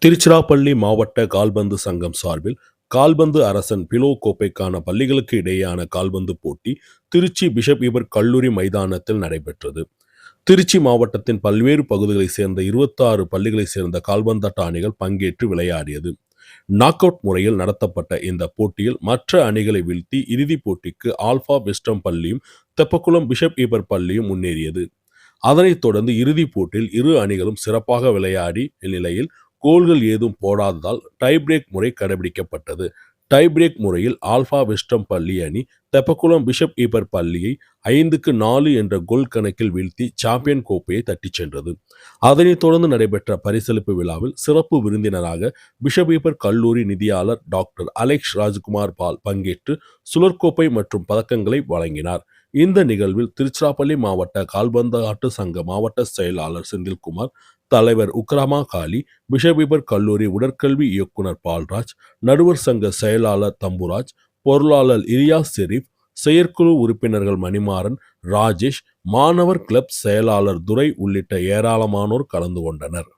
திருச்சிராப்பள்ளி மாவட்ட கால்பந்து சங்கம் சார்பில் கால்பந்து அரசன் பிலோ கோப்பைக்கான பள்ளிகளுக்கு இடையேயான கால்பந்து போட்டி திருச்சி பிஷப் இபர் கல்லூரி மைதானத்தில் நடைபெற்றது. திருச்சி மாவட்டத்தின் பல்வேறு பகுதிகளைச் சேர்ந்த 26 பள்ளிகளைச் சேர்ந்த கால்பந்தாட்ட அணிகள் பங்கேற்று விளையாடியது. நாக் அவுட் முறையில் நடத்தப்பட்ட இந்த போட்டியில் மற்ற அணிகளை வீழ்த்தி இறுதிப் போட்டிக்கு ஆல்பா வெஸ்டம் பள்ளியும் தெப்பக்குளம் பிஷப் இபர் பள்ளியும் முன்னேறியது. அதனைத் தொடர்ந்து இறுதிப் போட்டியில் இரு அணிகளும் சிறப்பாக விளையாடி நிலையில் கோல்கள் ஏதும் போடாததால் டை பிரேக் முறை கடைபிடிக்கப்பட்டது. டை பிரேக் முறையில் ஆல்பா வெஸ்டம் பள்ளி அணி தெப்பக்குளம் பிஷப் ஈபர் பள்ளியை 5-4 என்ற கோல் கணக்கில் வீழ்த்தி சாம்பியன் கோப்பையை தட்டிச் சென்றது. அதனைத் தொடர்ந்து நடைபெற்ற பரிசளிப்பு விழாவில் சிறப்பு விருந்தினராக பிஷப் ஈபர் கல்லூரி நிதியாளர் டாக்டர் அலெக்ஸ் ராஜ்குமார் பால் பங்கேற்று சுழற்கோப்பை மற்றும் பதக்கங்களை வழங்கினார். இந்த நிகழ்வில் திருச்சிராப்பள்ளி மாவட்ட கால்பந்தாட்ட சங்க மாவட்ட செயலாளர் செந்தில்குமார், தலைவர் உக்ரமா காளி, பிஷப் இபர் கல்லூரி உடற்கல்வி இயக்குனர் பால்ராஜ், நடுவர் சங்க செயலாளர் தம்புராஜ், பொருளாளர் இலியாஸ் ஷெரீப், செயற்குழு உறுப்பினர்கள் மணிமாறன், ராஜேஷ், மாணவர் கிளப் செயலாளர் துரை உள்ளிட்ட ஏராளமானோர் கலந்து கொண்டனர்.